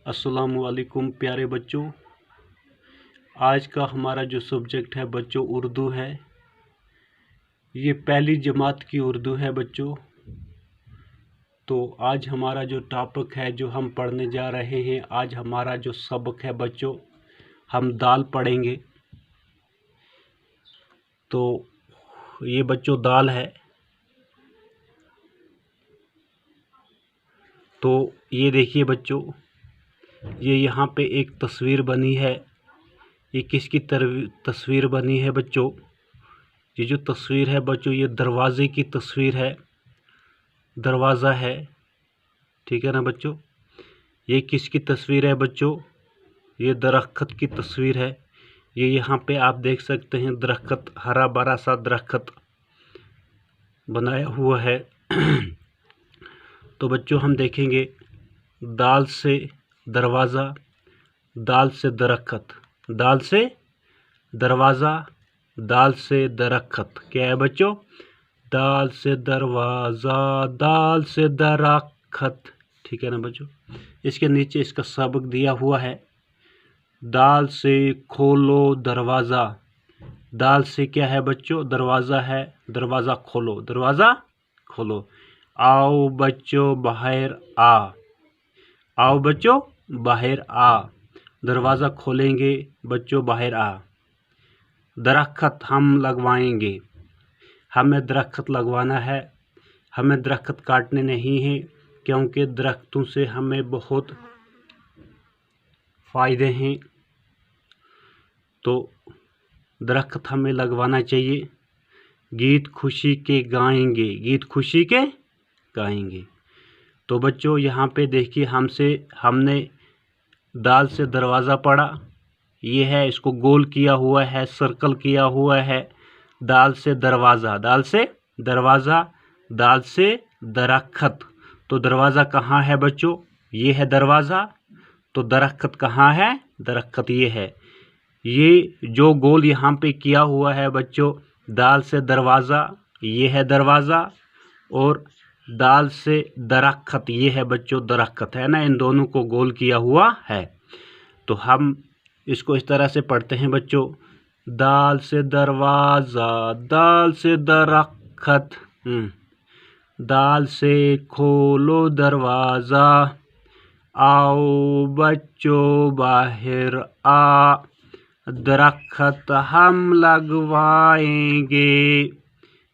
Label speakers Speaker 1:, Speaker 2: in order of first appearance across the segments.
Speaker 1: अस्सलामुअलैकुम प्यारे बच्चों। आज का हमारा जो सब्जेक्ट है बच्चों उर्दू है। ये पहली जमात की उर्दू है बच्चों। तो आज हमारा जो टॉपिक है जो हम पढ़ने जा रहे हैं, आज हमारा जो सबक है बच्चों, हम दाल पढ़ेंगे। तो ये बच्चों दाल है। तो ये देखिए बच्चों, ये यहाँ पे एक तस्वीर बनी है। ये किसकी तस्वीर बनी है बच्चों? ये जो तस्वीर है बच्चों, ये दरवाजे की तस्वीर है। दरवाज़ा है, ठीक है ना बच्चों। ये किसकी तस्वीर है बच्चों? ये दरख्त की तस्वीर है। ये यहाँ पे आप देख सकते हैं, दरख्त, हरा भरा सा दरख्त बनाया हुआ है। तो बच्चों हम देखेंगे, दाल से दरवाज़ा, दाल से दरख्त, दाल से दरवाज़ा, दाल से दरख्त। क्या है बच्चों? दाल से दरवाज़ा, दाल से दरख्त, ठीक है ना बच्चों। इसके नीचे इसका सबक दिया हुआ है, दाल से खोलो दरवाज़ा। दाल से क्या है बच्चों? दरवाज़ा है, दरवाज़ा खोलो, दरवाज़ा खोलो। आओ बच्चों बाहर आ, आओ बच्चों बाहर आ। दरवाज़ा खोलेंगे बच्चों, बाहर आ। दरख्त हम लगवाएंगे, हमें दरख्त लगवाना है। हमें दरख्त काटने नहीं हैं, क्योंकि दरख्तों से हमें बहुत फ़ायदे हैं। तो दरख्त हमें लगवाना चाहिए। गीत खुशी के गाएंगे, गीत खुशी के गाएंगे। तो बच्चों यहाँ पे देखिए, हमने दाल से दरवाज़ा पढ़ा। ये है, इसको गोल किया हुआ है, सर्कल किया हुआ है। दाल से दरवाज़ा, दाल से दरवाज़ा, दाल से दरख्त। तो दरवाज़ा कहाँ है बच्चों? ये है दरवाज़ा। तो दरख्त कहाँ है? दरख्त ये है। ये जो गोल यहाँ पे किया हुआ है बच्चों, दाल से दरवाज़ा, ये है दरवाज़ा, और दाल से दरख्त, ये है बच्चों दरख्त, है ना। इन दोनों को गोल किया हुआ है। तो हम इसको इस तरह से पढ़ते हैं बच्चों, दाल से दरवाज़ा, दाल से दरख्त, दाल से खोलो दरवाज़ा। आओ बच्चों बाहर आ, दरख्त हम लगवाएंगे,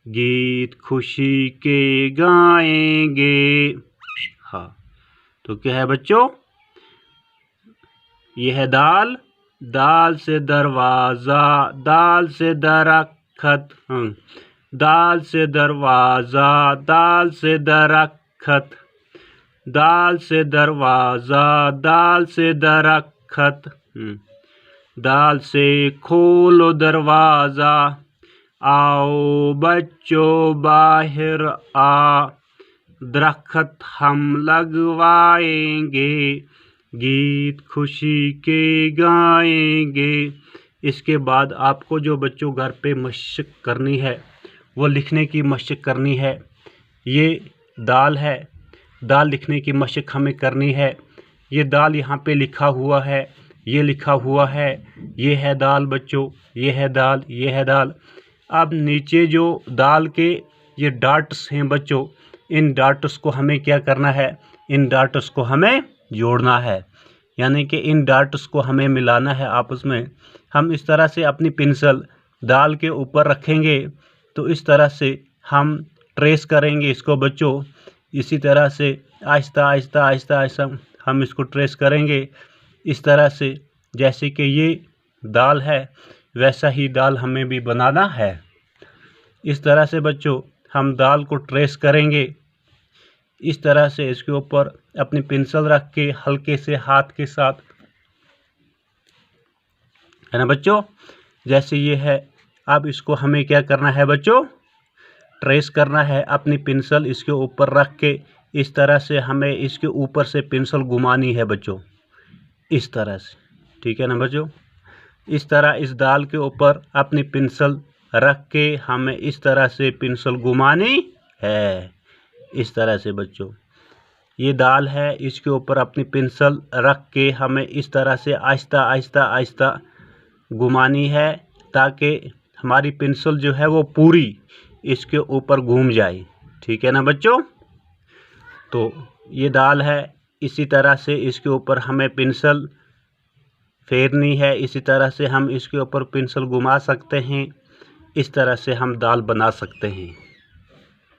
Speaker 1: गीत खुशी के गाएंगे। हाँ, तो क्या है बच्चों? यह है दाल, दाल से दरवाज़ा, दाल से दरख्त, दाल से दरवाज़ा, दाल से दरख्त, दाल से दरवाज़ा, दाल से दरख्त, दाल से खोलो दरवाज़ा। आओ बच्चों बाहर आ, दरख्त हम लगवाएंगे, गीत खुशी के गाएंगे। इसके बाद आपको जो बच्चों घर पे मशक करनी है, वो लिखने की मशक करनी है। ये दाल है, दाल लिखने की मशक हमें करनी है। ये दाल यहाँ पे लिखा हुआ है, ये लिखा हुआ है, ये है दाल बच्चों, ये है दाल, ये है दाल। अब नीचे जो दाल के ये डॉट्स हैं बच्चों, इन डॉट्स को हमें क्या करना है? इन डॉट्स को हमें जोड़ना है, यानी कि इन डॉट्स को हमें मिलाना है आपस में। हम इस तरह से अपनी पेंसिल दाल के ऊपर रखेंगे, तो इस तरह से हम ट्रेस करेंगे इसको बच्चों। इसी तरह से आहिस्ता आहिस्ता आहिस्ता आहिस्ता हम इसको ट्रेस करेंगे, इस तरह से जैसे कि ये दाल है, वैसा ही दाल हमें भी बनाना है। इस तरह से बच्चों हम दाल को ट्रेस करेंगे। इस तरह से इसके ऊपर अपनी पेंसिल रख के हल्के से हाथ के साथ, है ना बच्चों, जैसे ये है। अब इसको हमें क्या करना है बच्चों? ट्रेस करना है। अपनी पेंसिल इसके ऊपर रख के इस तरह से हमें इसके ऊपर से पेंसिल घुमानी है बच्चों, इस तरह से, ठीक है ना बच्चों। इस तरह इस दाल के ऊपर अपनी पेंसिल रख के हमें इस तरह से पेंसिल घुमानी है, इस तरह से बच्चों। ये दाल है, इसके ऊपर अपनी पेंसिल रख के हमें इस तरह से आहिस्ता आहिस्ता आहिस्ता घुमानी है ताकि हमारी पेंसिल जो है वो पूरी इसके ऊपर घूम जाए। ठीक है ना बच्चों। तो ये दाल है, इसी तरह से इसके ऊपर हमें पेंसिल फेरनी है। इसी तरह से हम इसके ऊपर पेंसिल घुमा सकते हैं। इस तरह से हम दाल बना सकते हैं।